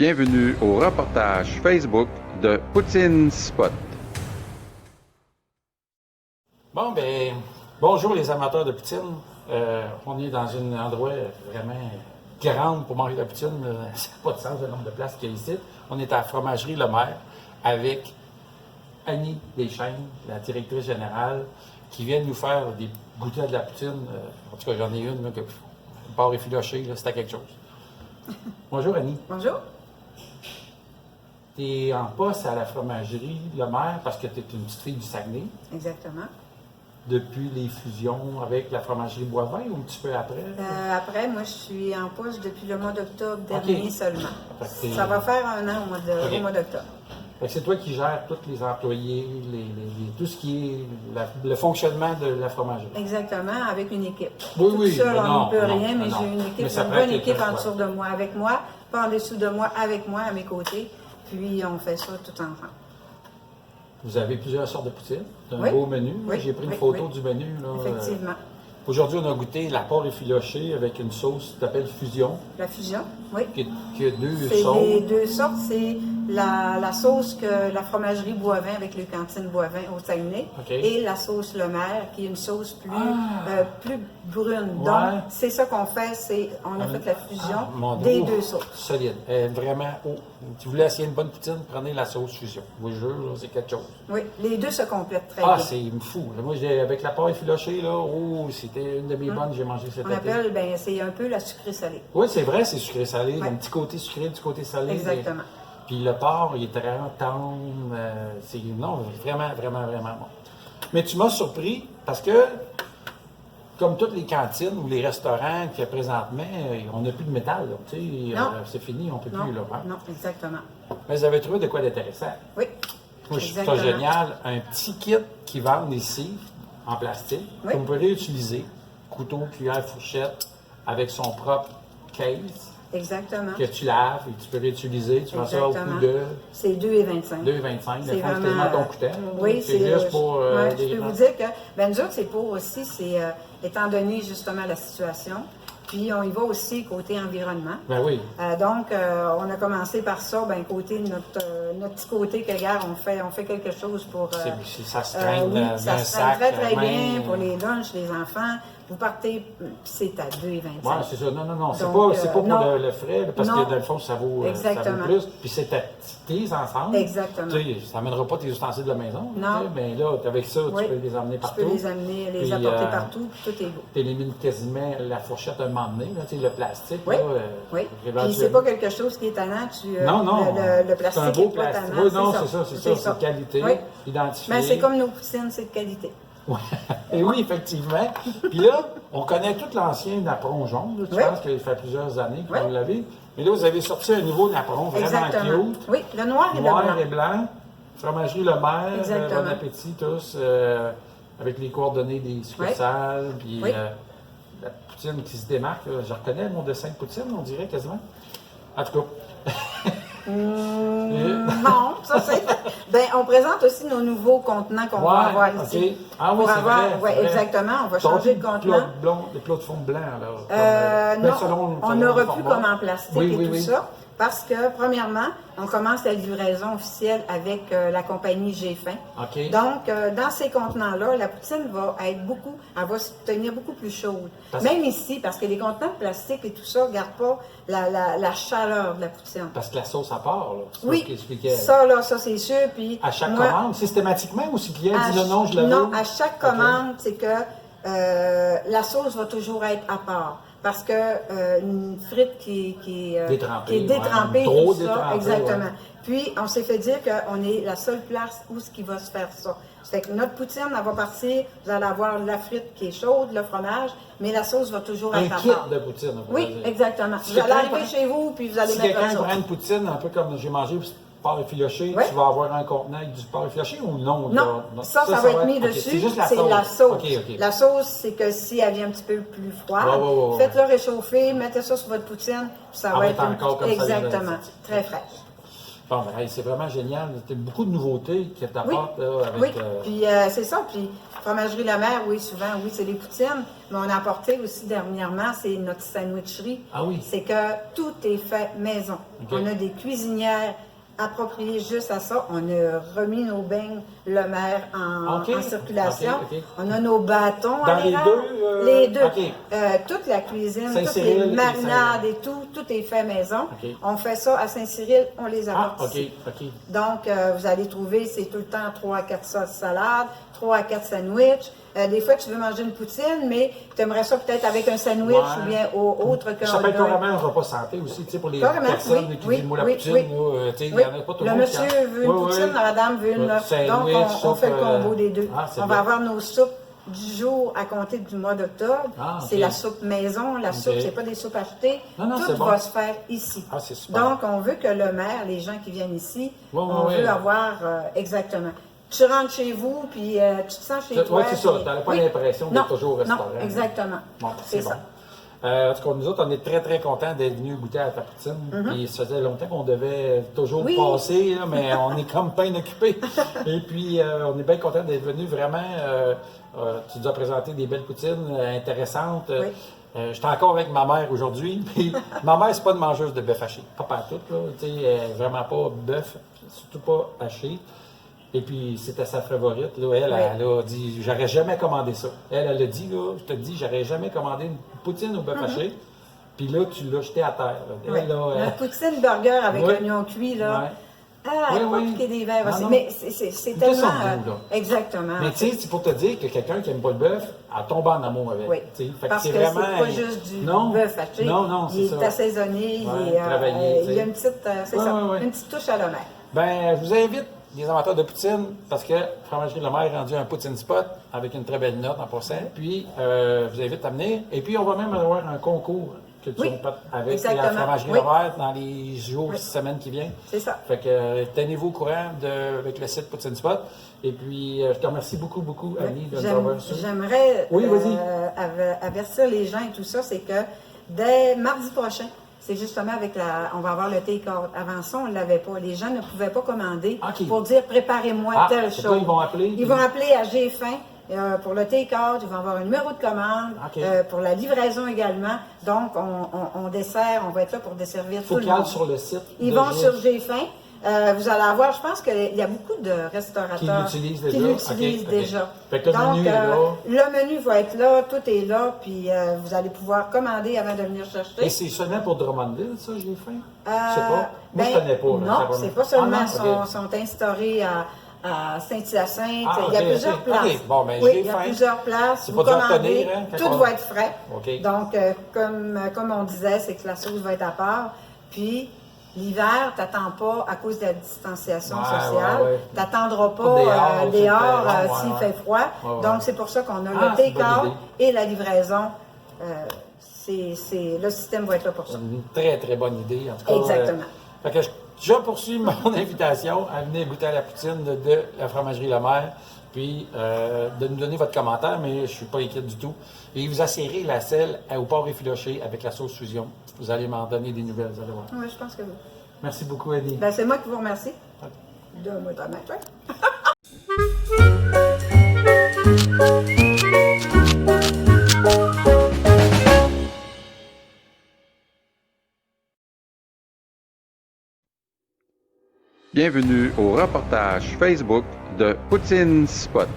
Bienvenue au reportage Facebook de Poutine Spot. Bon, ben, bonjour les amateurs de poutine. On est dans un endroit vraiment grand pour manger de la poutine. Ça n'a pas de sens le nombre de places qu'il y a ici. On est à la fromagerie Le Maire avec Annie Deschênes, la directrice générale, qui vient nous faire des goûters de la poutine. En tout cas, j'en ai une, là, que le porc effiloché, là, c'était quelque chose. Bonjour Annie. Bonjour. Tu es en poste à la fromagerie Le Maire parce que tu es une petite fille du Saguenay. Exactement. Depuis les fusions avec la fromagerie Boivin ou un petit peu après? Après, moi, je suis en poste depuis le mois d'octobre dernier seulement. Ça va faire un an au mois d'octobre. C'est toi qui gères tous les employés, tout ce qui est le fonctionnement de la fromagerie. Exactement, avec une équipe. Oui, Tout seul, on ne peut rien, mais non. j'ai une équipe, une bonne équipe en dessous de moi, avec moi, pas en dessous de moi, avec moi, à mes côtés. Puis, on fait ça tout ensemble. Vous avez plusieurs sortes de poutine. C'est un Oui. beau menu. Oui. J'ai pris une Oui. photo Oui. du menu. Là. Effectivement. Aujourd'hui, on a goûté la porc effiloché avec une sauce qui s'appelle Fusion, La fusion, oui. qui a deux C'est sauces. les deux sortes. C'est la sauce que la fromagerie Boivin avec le cantine Boivin au Saguenay OK. et la sauce Le Maire qui est une sauce plus brune. Ouais. Donc, c'est ça qu'on fait. On a fait la fusion Mon Dieu. des deux sauces. Solide. Vraiment, si vous voulez essayer une bonne poutine, prenez la sauce Fusion. Je vous jure, là, c'est quelque chose. Oui, les deux se complètent très Ah, bien. c'est fou. Moi, avec la porc effilochée, là, c'était une de mes bonnes que j'ai mangées cet On été. appelle, c'est un peu la sucrée salée. Oui, c'est vrai, c'est sucré-salé. Ouais. Un petit côté sucré, du côté salé. Exactement. Puis le porc, il est très tendre. Non, vraiment, vraiment, vraiment bon. Mais tu m'as surpris parce que, comme toutes les cantines ou les restaurants qu'il y a présentement, on n'a plus de métal. Là, tu sais, Non. c'est fini, on ne peut Non, plus. Là, hein. non, exactement. Mais vous avez trouvé de quoi d'intéressant. Oui. Moi, je trouve ça Exactement. génial. Un petit kit qui vendent ici, en plastique, Oui. qu'on peut réutiliser. Couteau, cuillère, fourchette, avec son propre case, Exactement. que tu laves et tu peux réutiliser. Tu fais ça au Exactement. coût de C'est 2,25. 2,25. C'est Le fond, c'est tellement ton coûtant. là. Oui, c'est juste pour ouais, des je peux gens. vous dire que, nous autres, c'est pour aussi, étant donné justement la situation, puis on y va aussi côté environnement. Ben oui. Donc, on a commencé par ça, côté notre petit côté que, regarde, on fait quelque chose pour... Ça se traîne oui, dans ça un se traîne sac. très, très même. bien pour les lunchs, les enfants. Vous partez, puis c'est à 2,25. Oui, c'est ça. Non. C'est Donc, pas pour non. le frais, là, parce Non. que dans le fond, ça vaut Exactement. plus. Puis c'est tes ensemble. Exactement. Tu sais, ça n'amènera pas tes ustensiles de la maison. Non. Tu sais, mais là, avec ça, Oui. tu peux les emmener partout. Tu peux les amener, les Puis, apporter partout, puis tout est beau. Tu élimines quasiment la fourchette à un moment donné, là, tu sais, le plastique. Oui, là, oui. Puis éventuellement. c'est pas quelque chose qui est tannant. Non. Le plastique c'est un beau est pas plastique. tannant. Oui, non, c'est ça. C'est de qualité, Oui. identifié. Mais c'est comme nos poutines, c'est de qualité. Ouais. Et oui, effectivement. Puis là, on connaît tout l'ancien napperon jaune. Là, tu Oui. penses qu'il fait plusieurs années que Oui. vous l'avez. Mais là, vous avez sorti un nouveau napperon vraiment Exactement. cute. Oui, le noir et le blanc. Noir et blanc. Fromagerie Le Maire. Exactement. Bon appétit tous. Avec les coordonnées des succursales. Puis Oui. la poutine qui se démarque. Là, je reconnais mon dessin de poutine, on dirait quasiment. En tout cas. Non, ça c'est. On présente aussi nos nouveaux contenants qu'on va avoir ici. OK. Ah oui, Pour c'est avoir- vrai. ouais, c'est vrai. exactement. On va T'as changer dit de contenant. Le plat de fond blanc, là. Non, on n'aura plus comme en plastique Oui, et oui, tout oui. ça. Parce que, premièrement, on commence la livraison officielle avec la compagnie G-Fin. OK. Donc, dans ces contenants-là, la poutine va être elle va se tenir beaucoup plus chaude. Même ici, parce que les contenants de plastique et tout ça ne gardent pas la chaleur de la poutine. Parce que la sauce à part, là. C'est Oui, ce qu'il expliquait. ça, c'est sûr. Puis À chaque moi, commande, systématiquement, ou si client dit à non, je la veux? Non, à chaque commande, c'est que la sauce va toujours être à part. Parce que une frite qui est détrempée, ouais, trop tout ça, détrempée, exactement. ouais. Puis, on s'est fait dire qu'on est la seule place où ce qui va se faire ça. Ça fait que notre poutine, elle va partir, vous allez avoir la frite qui est chaude, le fromage, mais la sauce va toujours Un être à kit part. de poutine, on Oui, pourrait dire. exactement. Si Vous allez quelqu'un arriver prend- chez vous, puis vous allez Si mettre la quelqu'un sauce. prend une poutine, un peu comme j'ai mangé, porc effiloché, Oui. tu vas avoir un contenant avec du porc effiloché ou non? Non, ça va être mis OK, dessus. C'est juste la C'est sauce. la sauce. OK. La sauce, c'est que si elle vient un petit peu plus froide, Ouais. faites-le réchauffer, mettez ça sur votre poutine, puis ça Elle va être encore comme ça vient de exactement sortir. très fraîche. Bon, ben, hey, c'est vraiment génial. Il y a beaucoup de nouveautés qui t'apportent là, avec. Oui, puis c'est ça. Puis Fromagerie La Mer, oui, souvent, oui, c'est des poutines. Mais on a apporté aussi dernièrement, c'est notre sandwicherie. Ah oui. C'est que tout est fait maison. OK. On a des cuisinières appropriées juste à ça. On a remis nos beignes Le Maire en, OK. en circulation. OK, OK. On a nos bâtons Dans en les érable. deux, Les deux. OK. Toute la cuisine, toutes Saint-Cyril les et marinades et tout est fait maison. OK. On fait ça à Saint-Cyril, on les Ah, apporte OK, ici. OK. Donc, vous allez trouver, c'est tout le temps 3 à 4 sauces salades, 3 à 4 sandwichs. Des fois, tu veux manger une poutine, mais tu aimerais ça peut-être avec un sandwich Ouais. ou bien autre qu'un Ça peut hot être dog. carrément un repas santé aussi, tu sais, pour les Carrément, personnes oui, qui oui, disent, moi, la oui, poutine, oui. là, tu sais, il Oui. n'y en a pas tout Le le monde. monsieur veut une poutine, la madame veut une. Sandwich, Donc, on fait le soupe, combo des deux. Ah, c'est On bien. va avoir nos soupes du jour à compter du mois d'octobre. Ah, ok. C'est la soupe maison. La soupe, c'est pas des soupes achetées. Non, Tout c'est bon. va se faire ici. Ah, c'est super. Donc, on veut que le maire, les gens qui viennent ici, Ouais, on ouais, veut ouais. avoir exactement. Tu rentres chez vous, puis tu te sens chez toi. Oui, c'est ça. puis- Tu n'as pas Oui. l'impression Non, d'être toujours au restaurant. Non, exactement. Bon, c'est bon. ça. En tout cas, nous autres, on est très, très contents d'être venus goûter à ta poutine. Puis ça faisait longtemps qu'on devait toujours Oui. passer, là, mais on est comme bien occupés. Et puis, on est bien contents d'être venus vraiment. Tu nous as présenté des belles poutines intéressantes. Oui. J'étais encore avec ma mère aujourd'hui. Puis ma mère, c'est pas une mangeuse de bœuf haché. Pas partout, là. Tu sais, vraiment pas bœuf, surtout pas haché. Et puis, c'était sa favorite. Là. Elle a dit, j'aurais jamais commandé ça. Elle a dit, là, je te dis, j'aurais jamais commandé une poutine au bœuf haché. Puis là, tu l'as jeté à terre. Là. Oui. Elle, là, La poutine burger avec Oui. oignon cuit, là. Ouais. Ah, Oui, elle va oui. piquer des verres Non, aussi. non. Mais c'est Tout tellement. son goût, là. Exactement. Mais tu sais, c'est pour te dire que quelqu'un qui n'aime pas le bœuf, elle tombe en amour avec. Oui. Tu sais. Fait Parce que vraiment, c'est pas juste du non, bœuf haché. Non, non, c'est il ça. est assaisonné, Ouais, il est, travaillé, tu il y a sais. une petite, c'est Ouais, ça, ouais, ouais. une petite touche à la mer. Ben, je vous invite, les amateurs de poutine, parce que Fromagerie Le Maire est rendu un poutine spot avec une très belle note en passant. Puis, je vous invite à venir. Et puis, on va même avoir un concours que tu Oui, vas avec exactement. la Fromagerie Oui. Le Maire dans les jours, Oui. semaines qui viennent. C'est ça. Fait que tenez-vous au courant avec le site Poutine Spot. Et puis, je te remercie beaucoup, beaucoup, Annie, de nous avoir reçus. J'aimerais Oui, vas-y. avertir les gens et tout ça, c'est que dès mardi prochain, c'est justement avec on va avoir le take-out. Avant ça, on ne l'avait pas. Les gens ne pouvaient pas commander OK. pour dire préparez-moi Ah, telle c'est chose. quoi, ils vont appeler? Ils vont appeler à G-Fin. Pour le take-out, ils vont avoir un numéro de commande, OK. pour la livraison également. Donc, on dessert, on va être là pour desservir Faut tout le qu'ils aillent monde. sur le site. Ils de vont Gilles. sur G-Fin. Vous allez avoir, je pense qu'il y a beaucoup de restaurateurs Qui l'utilisent déjà. qui l'utilisent OK, OK. déjà. Fait que le menu est là. Le menu va être là, tout est là, puis vous allez pouvoir commander avant de venir chercher. Et c'est seulement pour Drummondville, ça, j'ai faim? Je sais pas. Moi, Ben, je connais pas. là, Non, ça va- c'est pas seulement, Ah, non? OK. sont instaurés à Saint-Hyacinthe. Ah, il y a ok, plusieurs ok. places. Ok, bon, ben, oui, j'ai il y a faim. plusieurs places. C'est Vous pas dur à commandez, tenir, hein, quand tout on- va être frais. OK. Donc, comme on disait, c'est que la sauce va être à part. Puis, l'hiver, tu n'attends pas, à cause de la distanciation Ouais, sociale, ouais, ouais. tu n'attendras Pas pas dehors, dehors ouais, s'il ouais. fait froid. Ouais, ouais. Donc, c'est pour ça qu'on a Ah, le c'est une bonne take-out idée. et la livraison. Le système va être là pour ça. Une très, très bonne idée. En tout cas, Exactement. Fait que je poursuis mon invitation à venir goûter à la poutine de la Fromagerie La Mer, puis de nous donner votre commentaire, mais je ne suis pas inquiète du tout. Et vous asserrez la selle au porc effiloché avec la sauce fusion. Vous allez m'en donner des nouvelles, vous allez voir. Oui, je pense que oui. Merci beaucoup, Eddie. Ben, c'est moi qui vous remercie. De moi de mettre, ouais. Bienvenue au reportage Facebook de Poutine Spot.